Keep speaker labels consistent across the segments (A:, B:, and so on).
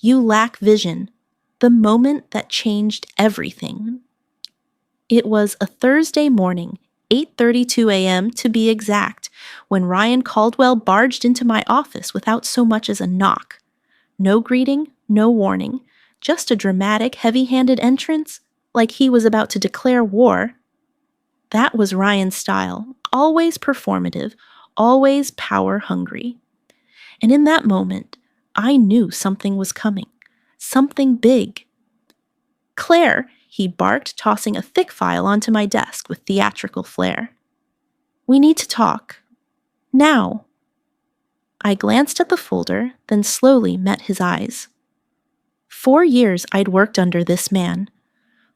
A: You lack vision. The moment that changed everything. It was a Thursday morning, 8:32 a.m. to be exact, when Ryan Caldwell barged into my office without so much as a knock. No greeting, no warning, just a dramatic, heavy-handed entrance, like he was about to declare war. That was Ryan's style, always performative, always power-hungry. And in that moment, I knew something was coming, something big. "Claire," he barked, tossing a thick file onto my desk with theatrical flair. "We need to talk. Now." I glanced at the folder, then slowly met his eyes. 4 years I'd worked under this man.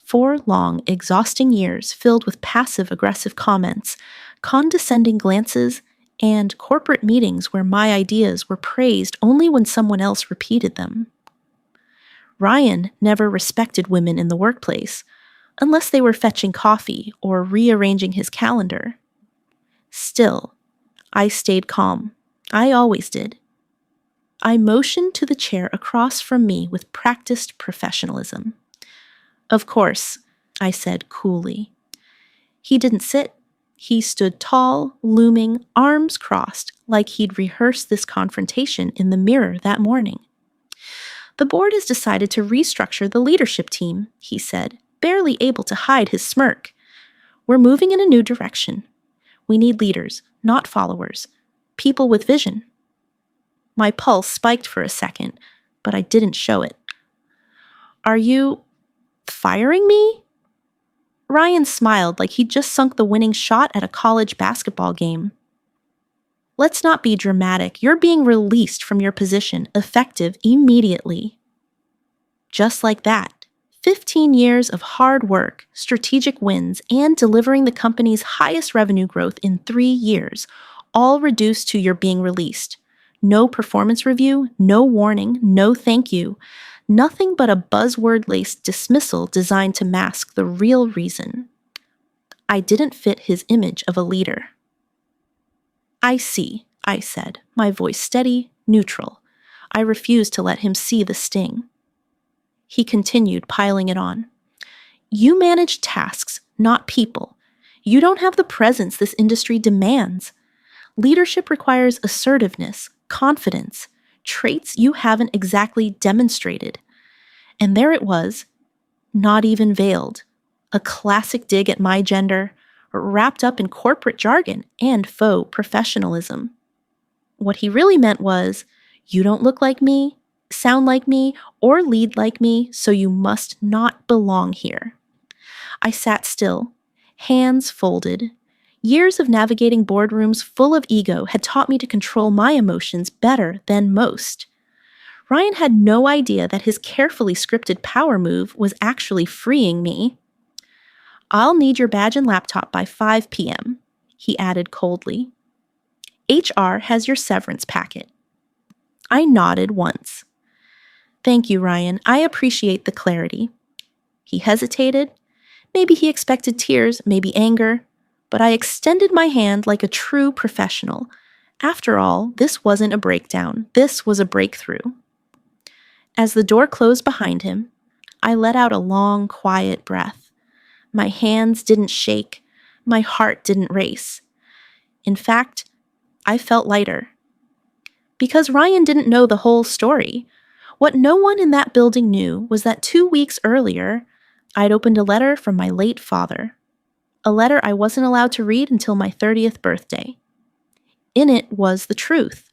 A: 4 long, exhausting years filled with passive-aggressive comments, condescending glances, and corporate meetings where my ideas were praised only when someone else repeated them. Ryan never respected women in the workplace, unless they were fetching coffee or rearranging his calendar. Still, I stayed calm. I always did. I motioned to the chair across from me with practiced professionalism. "Of course," I said coolly. He didn't sit. He stood tall, looming, arms crossed, like he'd rehearsed this confrontation in the mirror that morning. "The board has decided to restructure the leadership team," he said, barely able to hide his smirk. "We're moving in a new direction. We need leaders, not followers. People with vision." My pulse spiked for a second, but I didn't show it. "Are you firing me?" Ryan smiled like he'd just sunk the winning shot at a college basketball game. "Let's not be dramatic. You're being released from your position, effective immediately." Just like that, 15 years of hard work, strategic wins, and delivering the company's highest revenue growth in 3 years, all reduced to your being released. No performance review, no warning, no thank you. Nothing but a buzzword-laced dismissal designed to mask the real reason. I didn't fit his image of a leader. "I see," I said, my voice steady, neutral. I refused to let him see the sting. He continued, piling it on. "You manage tasks, not people. You don't have the presence this industry demands. Leadership requires assertiveness, confidence, traits you haven't exactly demonstrated." And there it was, not even veiled, a classic dig at my gender, wrapped up in corporate jargon and faux professionalism. What he really meant was, you don't look like me, sound like me, or lead like me, so you must not belong here. I sat still, hands folded. Years of navigating boardrooms full of ego had taught me to control my emotions better than most. Ryan had no idea that his carefully scripted power move was actually freeing me. "I'll need your badge and laptop by 5 p.m., he added coldly. "HR has your severance packet." I nodded once. "Thank you, Ryan. I appreciate the clarity." He hesitated. Maybe he expected tears, maybe anger, but I extended my hand like a true professional. After all, this wasn't a breakdown. This was a breakthrough. As the door closed behind him, I let out a long, quiet breath. My hands didn't shake. My heart didn't race. In fact, I felt lighter. Because Ryan didn't know the whole story. What no one in that building knew was that 2 weeks earlier, I'd opened a letter from my late father. A letter I wasn't allowed to read until my 30th birthday. In it was the truth.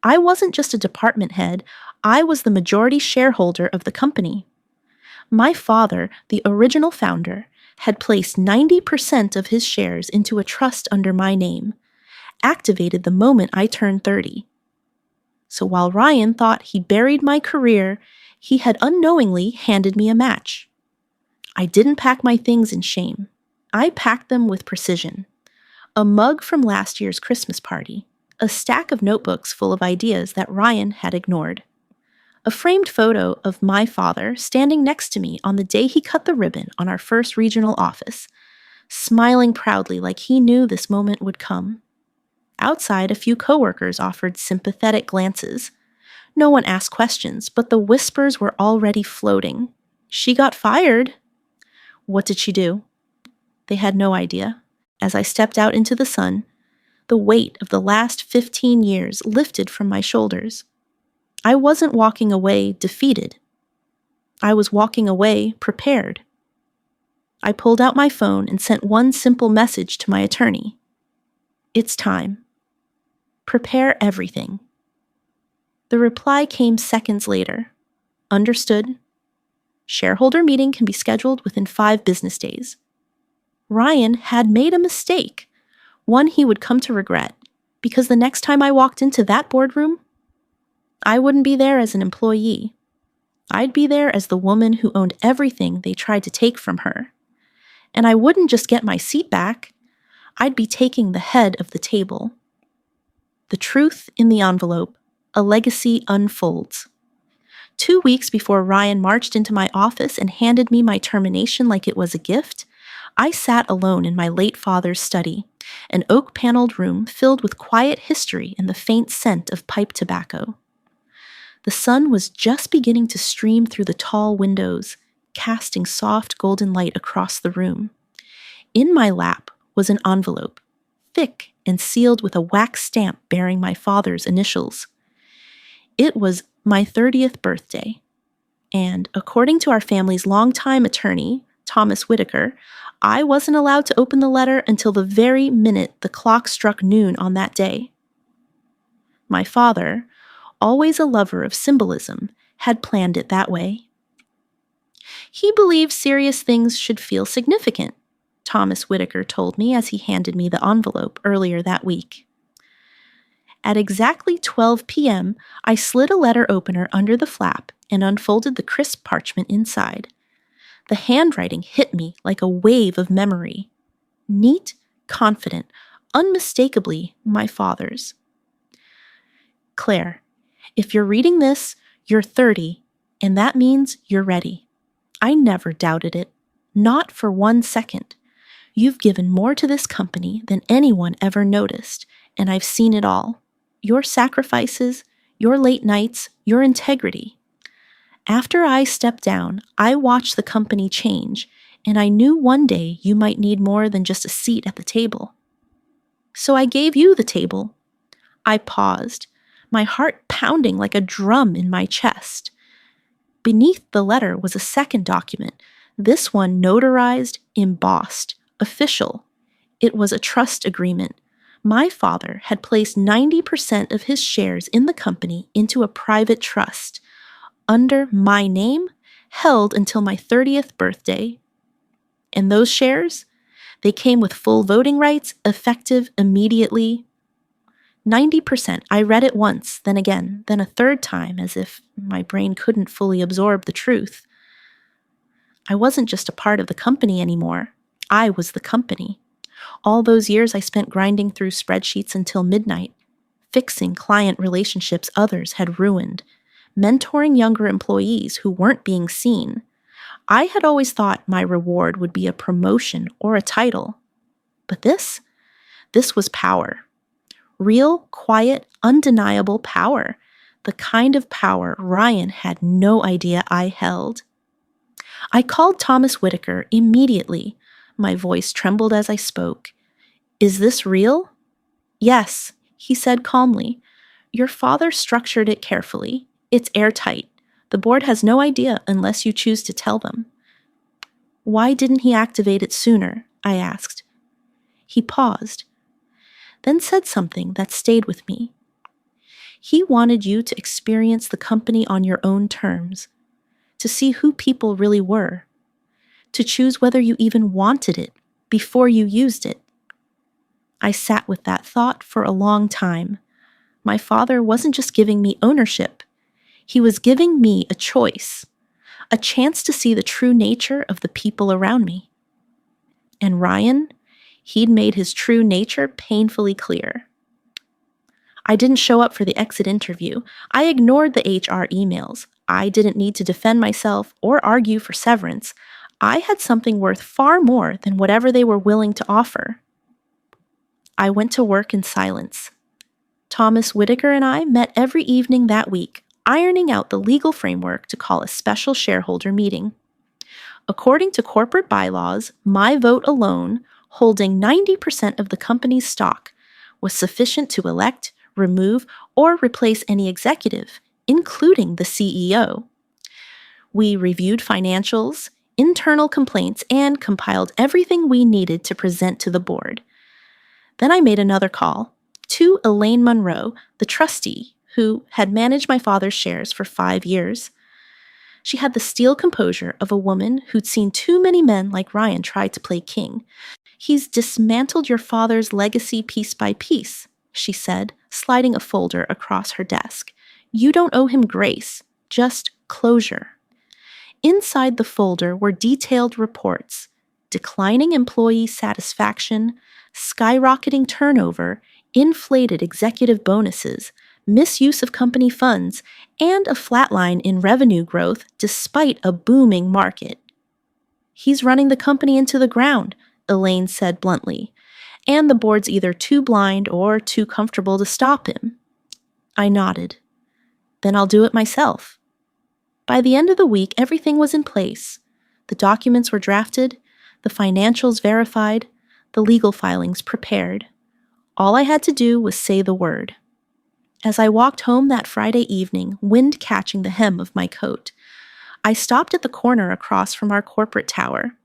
A: I wasn't just a department head. I was the majority shareholder of the company. My father, the original founder, had placed 90% of his shares into a trust under my name, activated the moment I turned 30. So while Ryan thought he buried my career, he had unknowingly handed me a match. I didn't pack my things in shame. I packed them with precision. A mug from last year's Christmas party, a stack of notebooks full of ideas that Ryan had ignored, a framed photo of my father standing next to me on the day he cut the ribbon on our first regional office, smiling proudly like he knew this moment would come. Outside, a few coworkers offered sympathetic glances. No one asked questions, but the whispers were already floating. She got fired. What did she do? They had no idea. As I stepped out into the sun, the weight of the last 15 years lifted from my shoulders. I wasn't walking away defeated. I was walking away prepared. I pulled out my phone and sent one simple message to my attorney. It's time. Prepare everything. The reply came seconds later. Understood. Shareholder meeting can be scheduled within 5 business days. Ryan had made a mistake, one he would come to regret, because the next time I walked into that boardroom, I wouldn't be there as an employee. I'd be there as the woman who owned everything they tried to take from her. And I wouldn't just get my seat back, I'd be taking the head of the table. The truth in the envelope, a legacy unfolds. 2 weeks before Ryan marched into my office and handed me my termination like it was a gift, I sat alone in my late father's study, an oak-paneled room filled with quiet history and the faint scent of pipe tobacco. The sun was just beginning to stream through the tall windows, casting soft golden light across the room. In my lap was an envelope, thick and sealed with a wax stamp bearing my father's initials. It was my 30th birthday, and according to our family's longtime attorney, Thomas Whitaker, I wasn't allowed to open the letter until the very minute the clock struck noon on that day. My father, always a lover of symbolism, had planned it that way. He believed serious things should feel significant, Thomas Whitaker told me as he handed me the envelope earlier that week. At exactly 12 p.m., I slid a letter opener under the flap and unfolded the crisp parchment inside. The handwriting hit me like a wave of memory. Neat, confident, unmistakably my father's. Claire, if you're reading this, you're 30, and that means you're ready. I never doubted it, not for 1 second. You've given more to this company than anyone ever noticed, and I've seen it all. Your sacrifices, your late nights, your integrity. After I stepped down, I watched the company change, and I knew one day you might need more than just a seat at the table. So I gave you the table. I paused, my heart pounding like a drum in my chest. Beneath the letter was a second document, this one notarized, embossed, official. It was a trust agreement. My father had placed 90% of his shares in the company into a private trust, under my name, held until my 30th birthday. And those shares? They came with full voting rights, effective immediately. 90%. I read it once, then again, then a third time, as if my brain couldn't fully absorb the truth. I wasn't just a part of the company anymore. I was the company. All those years I spent grinding through spreadsheets until midnight, fixing client relationships others had ruined, mentoring younger employees who weren't being seen. I had always thought my reward would be a promotion or a title. But this was power. Real, quiet, undeniable power. The kind of power Ryan had no idea I held. I called Thomas Whitaker immediately. My voice trembled as I spoke. Is this real? Yes, he said calmly. Your father structured it carefully. It's airtight. The board has no idea unless you choose to tell them. Why didn't he activate it sooner? I asked. He paused, then said something that stayed with me. He wanted you to experience the company on your own terms, to see who people really were, to choose whether you even wanted it before you used it. I sat with that thought for a long time. My father wasn't just giving me ownership. He was giving me a choice, a chance to see the true nature of the people around me. And Ryan, he'd made his true nature painfully clear. I didn't show up for the exit interview. I ignored the HR emails. I didn't need to defend myself or argue for severance. I had something worth far more than whatever they were willing to offer. I went to work in silence. Thomas Whitaker and I met every evening that week, ironing out the legal framework to call a special shareholder meeting. According to corporate bylaws, my vote alone, holding 90% of the company's stock, was sufficient to elect, remove, or replace any executive, including the CEO. We reviewed financials, internal complaints, and compiled everything we needed to present to the board. Then I made another call to Elaine Monroe, the trustee, who had managed my father's shares for 5 years. She had the steel composure of a woman who'd seen too many men like Ryan try to play king. "He's dismantled your father's legacy piece by piece," she said, sliding a folder across her desk. "You don't owe him grace, just closure." Inside the folder were detailed reports: declining employee satisfaction, skyrocketing turnover, inflated executive bonuses, misuse of company funds, and a flatline in revenue growth despite a booming market. "He's running the company into the ground," Elaine said bluntly, "and the board's either too blind or too comfortable to stop him." I nodded. "Then I'll do it myself." By the end of the week, everything was in place. The documents were drafted, the financials verified, the legal filings prepared. All I had to do was say the word. As I walked home that Friday evening, wind catching the hem of my coat, I stopped at the corner across from our corporate tower.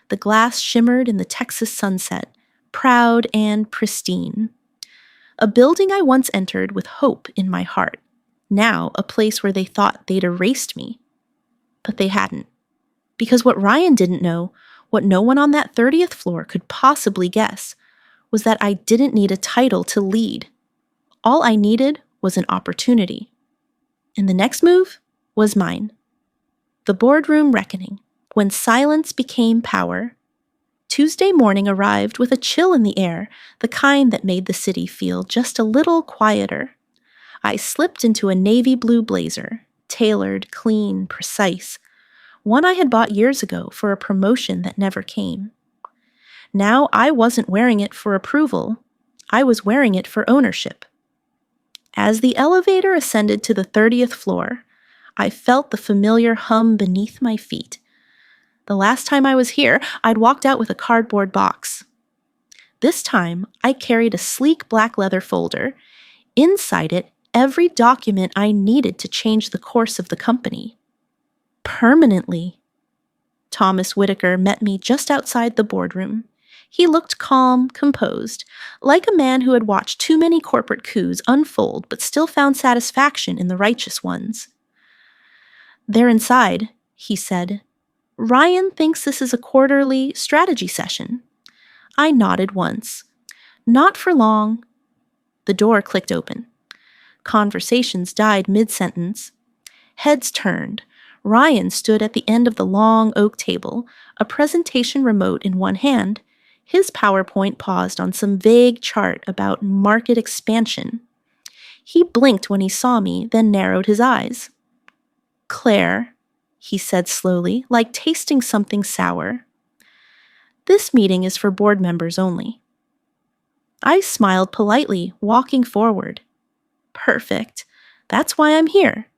A: The glass shimmered in the Texas sunset, proud and pristine. A building I once entered with hope in my heart, now a place where they thought they'd erased me. But they hadn't. Because what Ryan didn't know, what no one on that 30th floor could possibly guess, was that I didn't need a title to lead. All I needed was an opportunity. And the next move was mine. The boardroom reckoning, when silence became power. Tuesday morning arrived with a chill in the air, the kind that made the city feel just a little quieter. I slipped into a navy blue blazer, tailored, clean, precise, one I had bought years ago for a promotion that never came. Now I wasn't wearing it for approval, I was wearing it for ownership. As the elevator ascended to the 30th floor, I felt the familiar hum beneath my feet. The last time I was here, I'd walked out with a cardboard box. This time, I carried a sleek black leather folder. Inside it, every document I needed to change the course of the company. Permanently. Thomas Whitaker met me just outside the boardroom. He looked calm, composed, like a man who had watched too many corporate coups unfold but still found satisfaction in the righteous ones. "They're inside," he said. "Ryan thinks this is a quarterly strategy session." I nodded once. "Not for long." The door clicked open. Conversations died mid-sentence. Heads turned. Ryan stood at the end of the long oak table, a presentation remote in one hand. His PowerPoint paused on some vague chart about market expansion. He blinked when he saw me, then narrowed his eyes. "Claire," he said slowly, like tasting something sour. "This meeting is for board members only." I smiled politely, walking forward. "Perfect. That's why I'm here."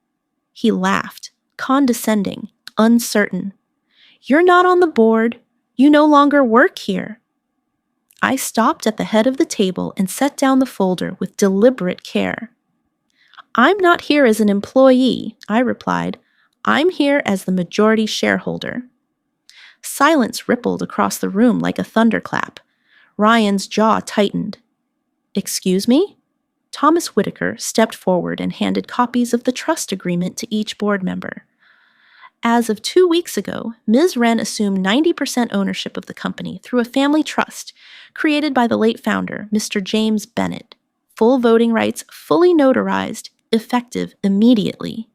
A: He laughed, condescending, uncertain. "You're not on the board. You no longer work here." I stopped at the head of the table and set down the folder with deliberate care. "I'm not here as an employee," I replied. "I'm here as the majority shareholder." Silence rippled across the room like a thunderclap. Ryan's jaw tightened. "Excuse me?" Thomas Whitaker stepped forward and handed copies of the trust agreement to each board member. As of 2 weeks ago, Ms. Wren assumed 90% ownership of the company through a family trust created by the late founder, Mr. James Bennett. Full voting rights, fully notarized, effective immediately.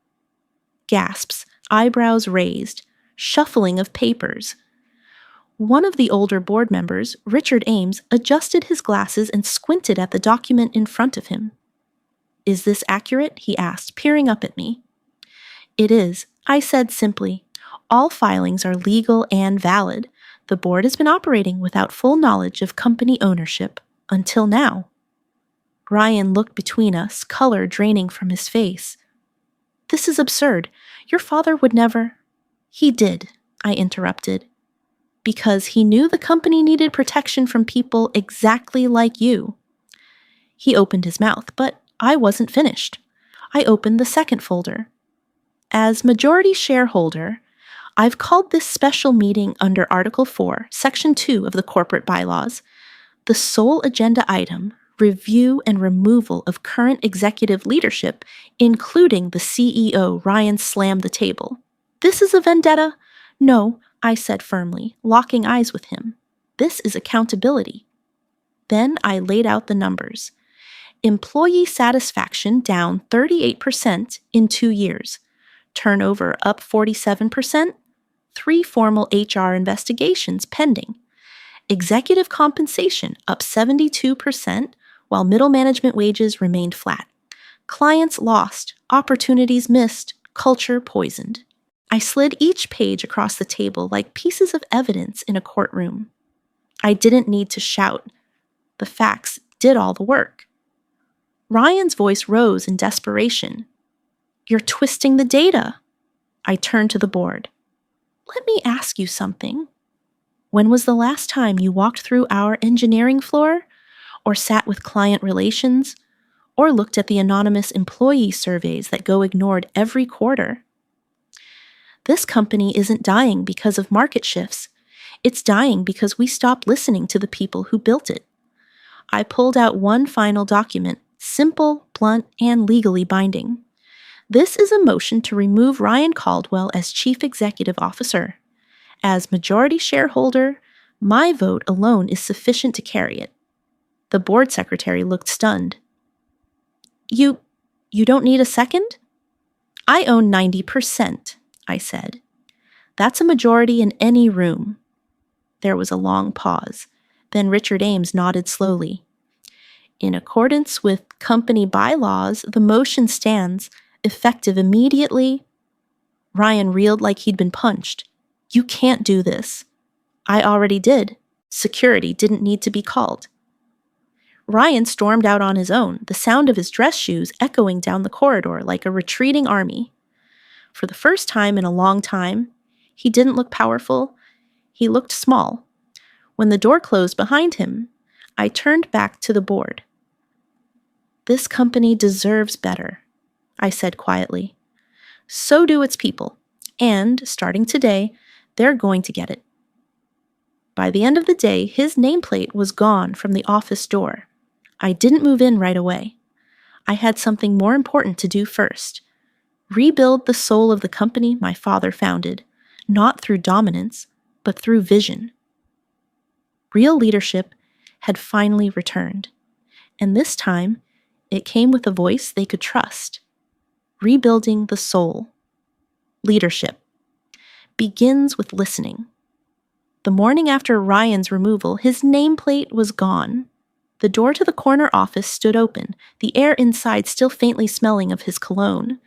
A: Gasps, eyebrows raised, shuffling of papers. One of the older board members, Richard Ames, adjusted his glasses and squinted at the document in front of him. "Is this accurate?" he asked, peering up at me. "It is," I said simply. "All filings are legal and valid. The board has been operating without full knowledge of company ownership until now." Ryan looked between us, color draining from his face. This is absurd. Your father would never. He did, I interrupted, because he knew the company needed protection from people exactly like you. He opened his mouth, but I wasn't finished. I opened the second folder. As majority shareholder, I've called this special meeting under Article 4, Section 2 of the corporate bylaws, the sole agenda item, review and removal of current executive leadership, including the CEO. Ryan slammed the table. This is a vendetta? No, I said firmly, locking eyes with him. This is accountability. Then I laid out the numbers. Employee satisfaction down 38% in 2 years. Turnover up 47%. 3 formal HR investigations pending. Executive compensation up 72%, while middle management wages remained flat. Clients lost, opportunities missed, culture poisoned. I slid each page across the table like pieces of evidence in a courtroom. I didn't need to shout. The facts did all the work. Ryan's voice rose in desperation. You're twisting the data. I turned to the board. Let me ask you something. When was the last time you walked through our engineering floor, or sat with client relations, or looked at the anonymous employee surveys that go ignored every quarter? This company isn't dying because of market shifts. It's dying because we stopped listening to the people who built it. I pulled out one final document, simple, blunt, and legally binding. This is a motion to remove Ryan Caldwell as Chief Executive Officer. As majority shareholder, my vote alone is sufficient to carry it. The board secretary looked stunned. You don't need a second? I own 90%, I said. That's a majority in any room. There was a long pause. Then Richard Ames nodded slowly. In accordance with company bylaws, the motion stands, effective immediately. Ryan reeled like he'd been punched. You can't do this. I already did. Security didn't need to be called. Ryan stormed out on his own, the sound of his dress shoes echoing down the corridor like a retreating army. For the first time in a long time, he didn't look powerful. He looked small. When the door closed behind him, I turned back to the board. This company deserves better, I said quietly. So do its people, and, starting today, they're going to get it. By the end of the day, his nameplate was gone from the office door. I didn't move in right away. I had something more important to do first. Rebuild the soul of the company my father founded, not through dominance, but through vision. Real leadership had finally returned, and this time it came with a voice they could trust. Rebuilding the soul. Leadership begins with listening. The morning after Ryan's removal, his nameplate was gone. The door to the corner office stood open, the air inside still faintly smelling of his cologne.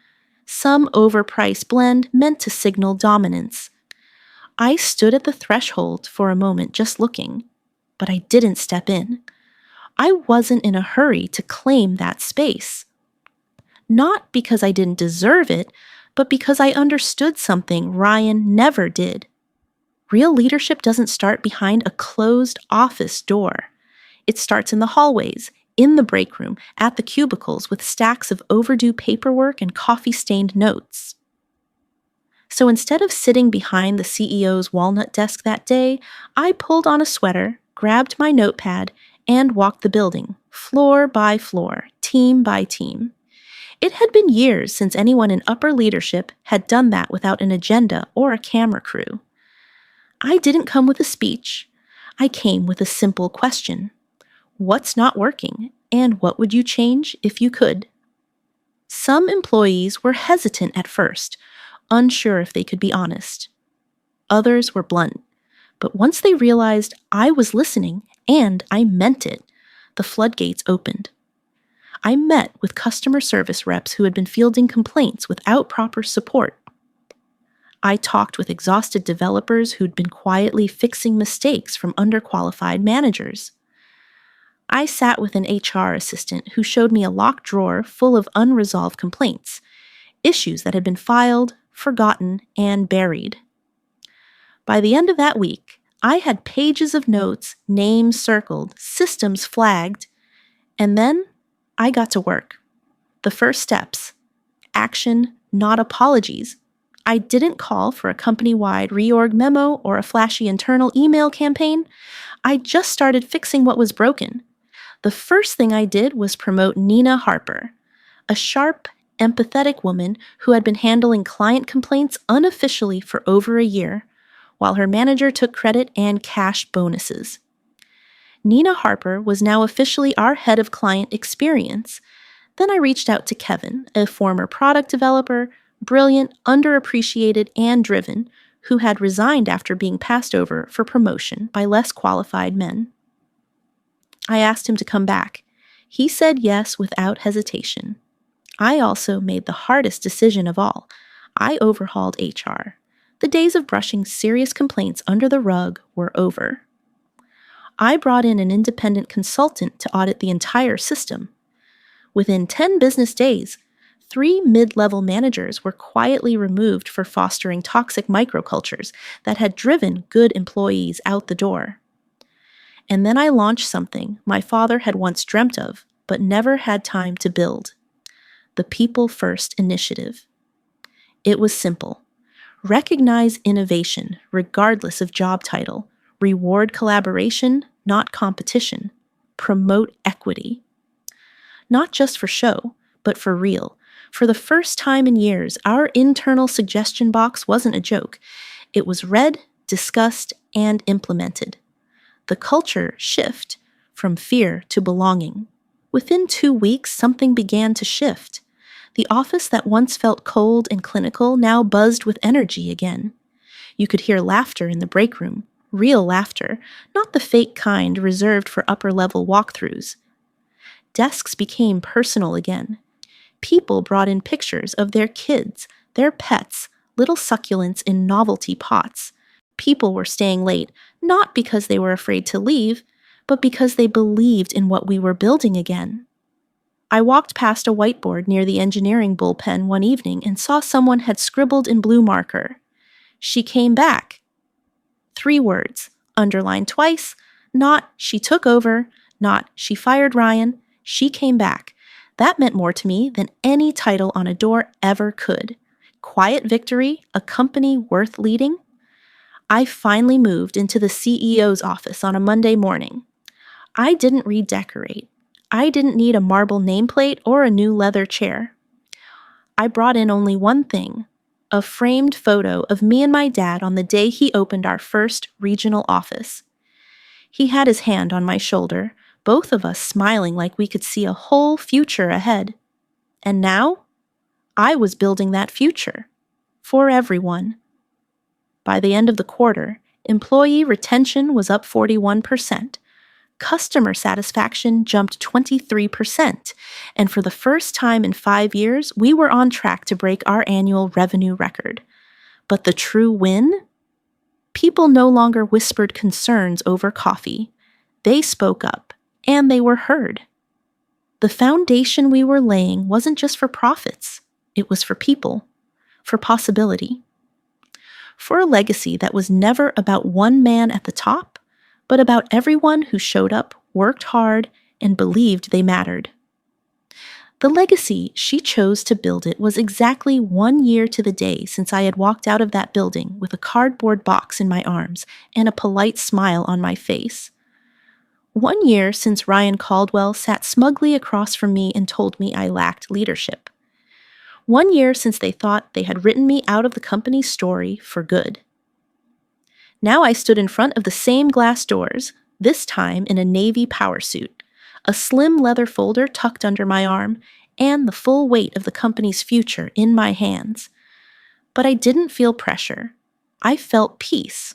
A: Some overpriced blend meant to signal dominance. I stood at the threshold for a moment just looking, but I didn't step in. I wasn't in a hurry to claim that space. Not because I didn't deserve it, but because I understood something Ryan never did. Real leadership doesn't start behind a closed office door. It starts in the hallways, in the break room, at the cubicles with stacks of overdue paperwork and coffee-stained notes. So instead of sitting behind the CEO's walnut desk that day, I pulled on a sweater, grabbed my notepad, and walked the building, floor by floor, team by team. It had been years since anyone in upper leadership had done that without an agenda or a camera crew. I didn't come with a speech. I came with a simple question. What's not working, and what would you change if you could? Some employees were hesitant at first, unsure if they could be honest. Others were blunt, but once they realized I was listening, and I meant it, the floodgates opened. I met with customer service reps who had been fielding complaints without proper support. I talked with exhausted developers who'd been quietly fixing mistakes from underqualified managers. I sat with an HR assistant who showed me a locked drawer full of unresolved complaints, issues that had been filed, forgotten, and buried. By the end of that week, I had pages of notes, names circled, systems flagged, and then I got to work. The first steps: action, not apologies. I didn't call for a company-wide reorg memo or a flashy internal email campaign. I just started fixing what was broken. The first thing I did was promote Nina Harper, a sharp, empathetic woman who had been handling client complaints unofficially for over a year, while her manager took credit and cash bonuses. Nina Harper was now officially our head of client experience. Then I reached out to Kevin, a former product developer, brilliant, underappreciated, and driven, who had resigned after being passed over for promotion by less qualified men. I asked him to come back. He said yes without hesitation. I also made the hardest decision of all. I overhauled HR. The days of brushing serious complaints under the rug were over. I brought in an independent consultant to audit the entire system. Within 10 business days, 3 mid-level managers were quietly removed for fostering toxic microcultures that had driven good employees out the door. And then I launched something my father had once dreamt of, but never had time to build: the People First Initiative. It was simple. Recognize innovation, regardless of job title. Reward collaboration, not competition. Promote equity. Not just for show, but for real. For the first time in years, our internal suggestion box wasn't a joke. It was read, discussed, and implemented. The culture shift from fear to belonging. Within 2 weeks, something began to shift. The office that once felt cold and clinical now buzzed with energy again. You could hear laughter in the break room, real laughter, not the fake kind reserved for upper-level walkthroughs. Desks became personal again. People brought in pictures of their kids, their pets, little succulents in novelty pots. People were staying late, not because they were afraid to leave, but because they believed in what we were building again. I walked past a whiteboard near the engineering bullpen one evening and saw someone had scribbled in blue marker, "She came back." 3 words, underlined twice, not "she took over," not "she fired Ryan," "she came back." That meant more to me than any title on a door ever could. Quiet victory, a company worth leading. I finally moved into the CEO's office on a Monday morning. I didn't redecorate. I didn't need a marble nameplate or a new leather chair. I brought in only one thing: a framed photo of me and my dad on the day he opened our first regional office. He had his hand on my shoulder, both of us smiling like we could see a whole future ahead. And now, I was building that future. For everyone. By the end of the quarter, employee retention was up 41%. Customer satisfaction jumped 23%, and for the first time in 5 years, we were on track to break our annual revenue record. But the true win? People no longer whispered concerns over coffee. They spoke up, and they were heard. The foundation we were laying wasn't just for profits. It was for people, for possibility. For a legacy that was never about one man at the top, but about everyone who showed up, worked hard, and believed they mattered. The legacy she chose to build it was exactly 1 year to the day since I had walked out of that building with a cardboard box in my arms and a polite smile on my face. 1 year since Ryan Caldwell sat smugly across from me and told me I lacked leadership. 1 year since they thought they had written me out of the company's story for good. Now I stood in front of the same glass doors, this time in a navy power suit, a slim leather folder tucked under my arm, and the full weight of the company's future in my hands. But I didn't feel pressure. I felt peace.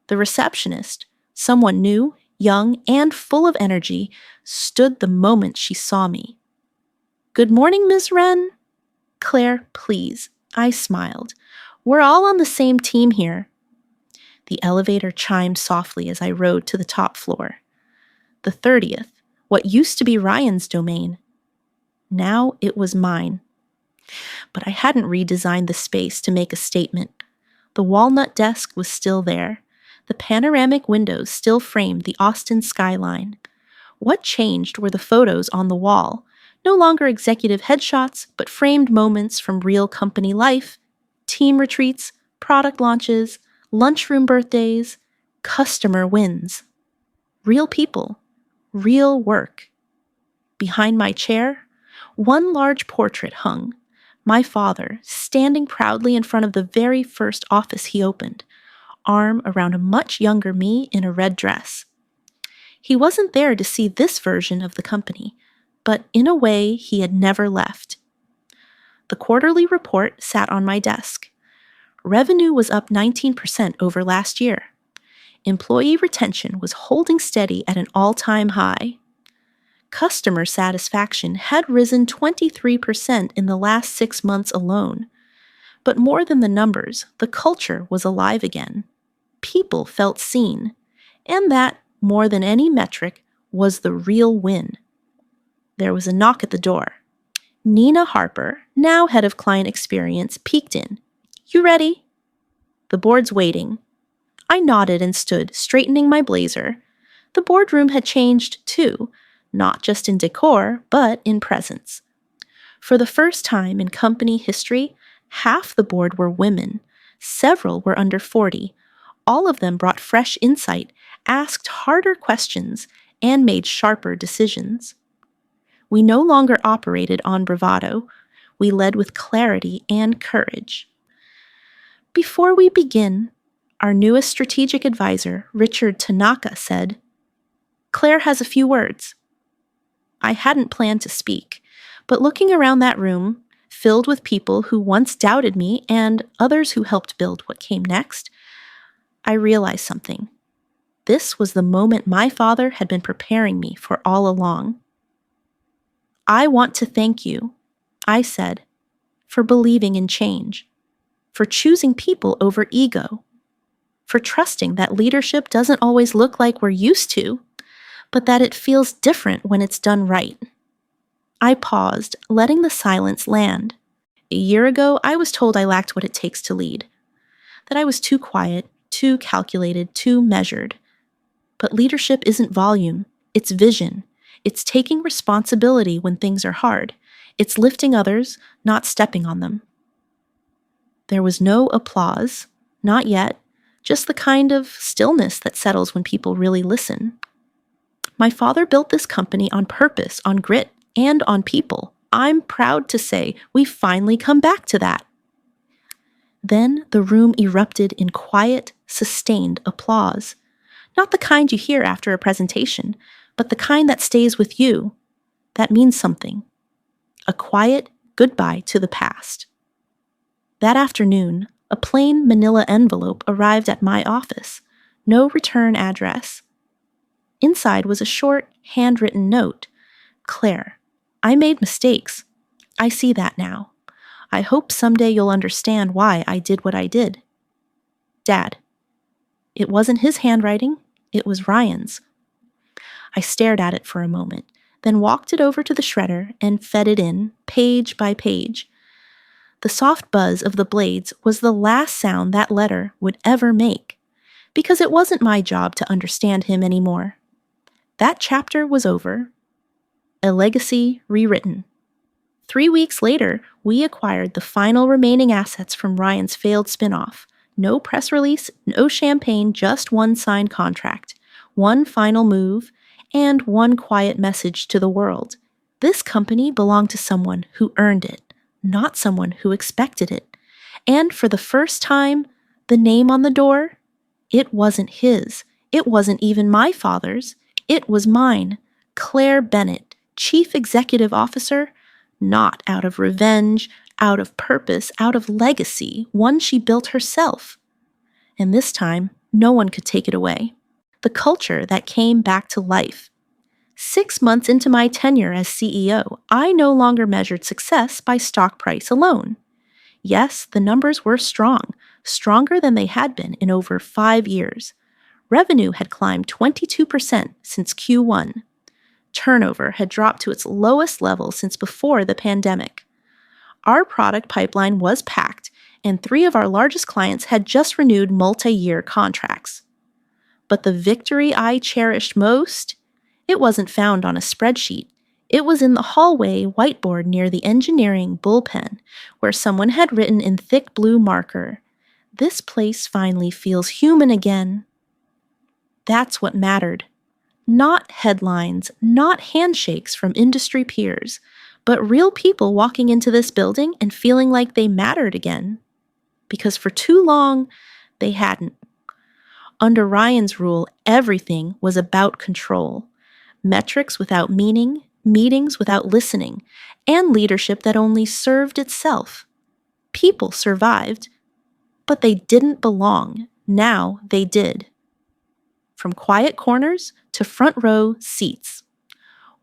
A: The receptionist, someone new, young, and full of energy, stood the moment she saw me. "Good morning, Ms. Wren." "Claire, please." I smiled. "We're all on the same team here." The elevator chimed softly as I rode to the top floor. The 30th, what used to be Ryan's domain. Now it was mine. But I hadn't redesigned the space to make a statement. The walnut desk was still there. The panoramic windows still framed the Austin skyline. What changed were the photos on the wall. No longer executive headshots, but framed moments from real company life, team retreats, product launches, lunchroom birthdays, customer wins. Real people, real work. Behind my chair, one large portrait hung. My father, standing proudly in front of the very first office he opened, arm around a much younger me in a red dress. He wasn't there to see this version of the company, but in a way he had never left. The quarterly report sat on my desk. Revenue was up 19% over last year. Employee retention was holding steady at an all-time high. Customer satisfaction had risen 23% in the last 6 months alone. But more than the numbers, the culture was alive again. People felt seen, and that, more than any metric, was the real win. There was a knock at the door. Nina Harper, now head of client experience, peeked in. "You ready?" "The board's waiting." I nodded and stood, straightening my blazer. The boardroom had changed, too, not just in decor, but in presence. For the first time in company history, half the board were women. Several were under 40. All of them brought fresh insight, asked harder questions, and made sharper decisions. We no longer operated on bravado. We led with clarity and courage. Before we begin, our newest strategic advisor, Richard Tanaka, said, "Claire has a few words." I hadn't planned to speak, but looking around that room, filled with people who once doubted me and others who helped build what came next, I realized something. This was the moment my father had been preparing me for all along. "I want to thank you," I said, "for believing in change, for choosing people over ego, for trusting that leadership doesn't always look like we're used to, but that it feels different when it's done right." I paused, letting the silence land. A year ago, I was told I lacked what it takes to lead, that I was too quiet, too calculated, too measured. But leadership isn't volume, it's vision. It's taking responsibility when things are hard. It's lifting others, not stepping on them. There was no applause, not yet, just the kind of stillness that settles when people really listen. My father built this company on purpose, on grit, and on people. I'm proud to say we've finally come back to that. Then the room erupted in quiet, sustained applause. Not the kind you hear after a presentation, but the kind that stays with you. That means something. A quiet goodbye to the past. That afternoon, a plain manila envelope arrived at my office. No return address. Inside was a short, handwritten note. "Claire, I made mistakes. I see that now. I hope someday you'll understand why I did what I did. Dad." It wasn't his handwriting, it was Ryan's. I stared at it for a moment, then walked it over to the shredder and fed it in, page by page. The soft buzz of the blades was the last sound that letter would ever make, because it wasn't my job to understand him anymore. That chapter was over. A legacy rewritten. 3 weeks later, we acquired the final remaining assets from Ryan's failed spinoff. No press release, no champagne, just one signed contract, one final move, and one quiet message to the world. This company belonged to someone who earned it, not someone who expected it. And for the first time, the name on the door, it wasn't his. It wasn't even my father's. It was mine, Claire Bennett, Chief Executive Officer, not out of revenge, out of purpose, out of legacy, one she built herself. And this time, no one could take it away. The culture that came back to life. 6 months into my tenure as CEO, I no longer measured success by stock price alone. Yes, the numbers were strong, stronger than they had been in over 5 years. Revenue had climbed 22% since Q1. Turnover had dropped to its lowest level since before the pandemic. Our product pipeline was packed, and 3 of our largest clients had just renewed multi-year contracts. But the victory I cherished most, it wasn't found on a spreadsheet. It was in the hallway whiteboard near the engineering bullpen, where someone had written in thick blue marker, "This place finally feels human again." That's what mattered. Not headlines, not handshakes from industry peers, but real people walking into this building and feeling like they mattered again. Because for too long, they hadn't. Under Ryan's rule, everything was about control. Metrics without meaning, meetings without listening, and leadership that only served itself. People survived, but they didn't belong. Now they did. From quiet corners to front row seats.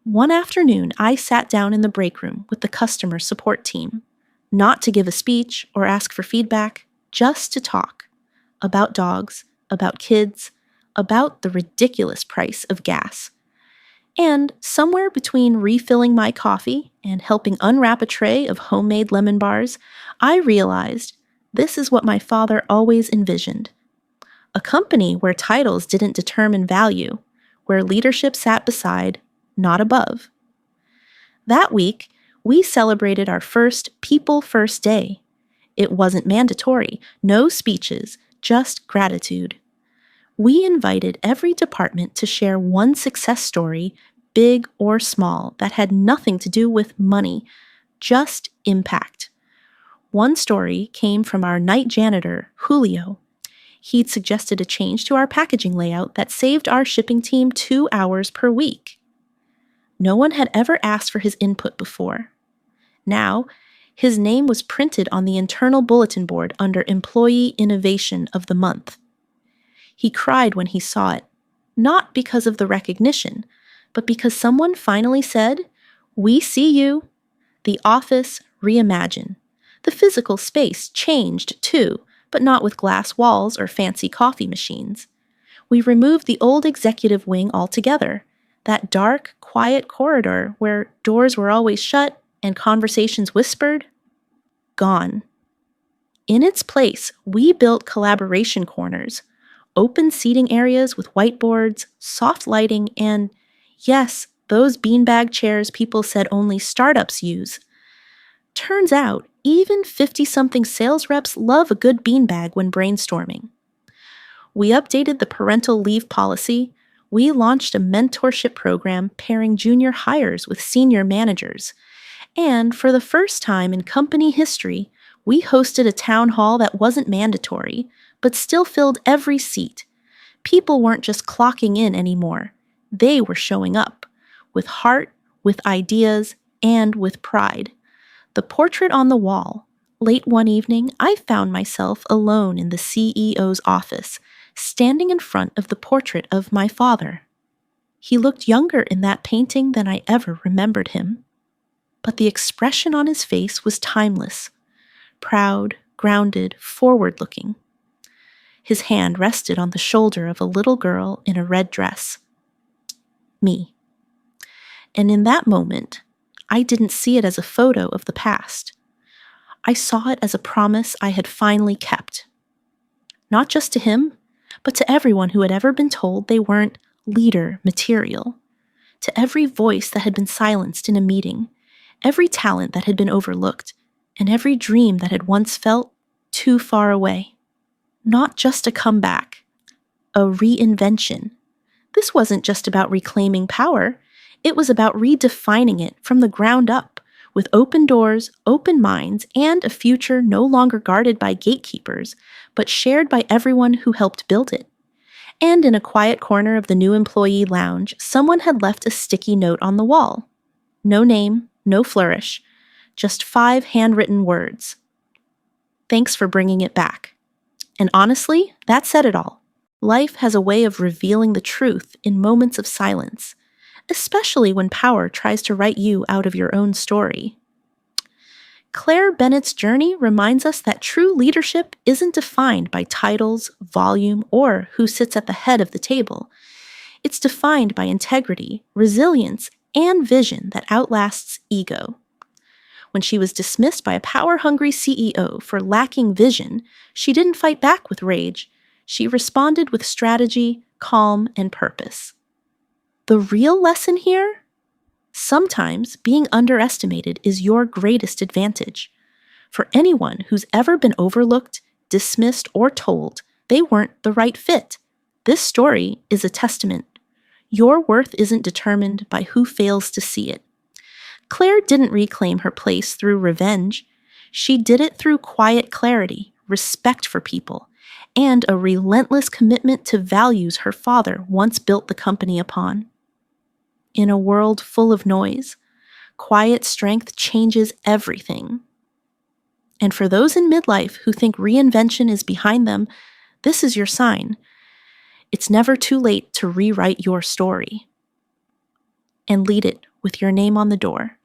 A: One afternoon, I sat down in the break room with the customer support team, not to give a speech or ask for feedback, just to talk about dogs, about kids, about the ridiculous price of gas. And somewhere between refilling my coffee and helping unwrap a tray of homemade lemon bars, I realized this is what my father always envisioned. A company where titles didn't determine value, where leadership sat beside, not above. That week, we celebrated our first People First Day. It wasn't mandatory, no speeches, just gratitude. We invited every department to share one success story, big or small, that had nothing to do with money, just impact. One story came from our night janitor, Julio. He'd suggested a change to our packaging layout that saved our shipping team 2 hours per week. No one had ever asked for his input before. Now, his name was printed on the internal bulletin board under Employee Innovation of the Month. He cried when he saw it, not because of the recognition, but because someone finally said, "We see you." The office reimagined. The physical space changed too, but not with glass walls or fancy coffee machines. We removed the old executive wing altogether, that dark, quiet corridor where doors were always shut and conversations whispered. Gone. In its place, we built collaboration corners, open seating areas with whiteboards, soft lighting, and, yes, those beanbag chairs people said only startups use. Turns out, even 50-something sales reps love a good beanbag when brainstorming. We updated the parental leave policy. We launched a mentorship program pairing junior hires with senior managers. And for the first time in company history, we hosted a town hall that wasn't mandatory, but still filled every seat. People weren't just clocking in anymore. They were showing up, with heart, with ideas, and with pride. The portrait on the wall. Late one evening, I found myself alone in the CEO's office, standing in front of the portrait of my father. He looked younger in that painting than I ever remembered him. But the expression on his face was timeless, proud, grounded, forward-looking. His hand rested on the shoulder of a little girl in a red dress. Me. And in that moment, I didn't see it as a photo of the past. I saw it as a promise I had finally kept. Not just to him, but to everyone who had ever been told they weren't leader material. To every voice that had been silenced in a meeting, every talent that had been overlooked, and every dream that had once felt too far away. Not just a comeback, a reinvention. This wasn't just about reclaiming power. It was about redefining it from the ground up, with open doors, open minds, and a future no longer guarded by gatekeepers, but shared by everyone who helped build it. And in a quiet corner of the new employee lounge, someone had left a sticky note on the wall. No name, no flourish, just 5 handwritten words. Thanks for bringing it back. And honestly, that said it all. Life has a way of revealing the truth in moments of silence, especially when power tries to write you out of your own story. Claire Bennett's journey reminds us that true leadership isn't defined by titles, volume, or who sits at the head of the table. It's defined by integrity, resilience, and vision that outlasts ego. When she was dismissed by a power-hungry CEO for lacking vision, she didn't fight back with rage. She responded with strategy, calm, and purpose. The real lesson here? Sometimes being underestimated is your greatest advantage. For anyone who's ever been overlooked, dismissed, or told they weren't the right fit, this story is a testament. Your worth isn't determined by who fails to see it. Claire didn't reclaim her place through revenge. She did it through quiet clarity, respect for people, and a relentless commitment to values her father once built the company upon. In a world full of noise, quiet strength changes everything. And for those in midlife who think reinvention is behind them, this is your sign. It's never too late to rewrite your story. And lead it with your name on the door.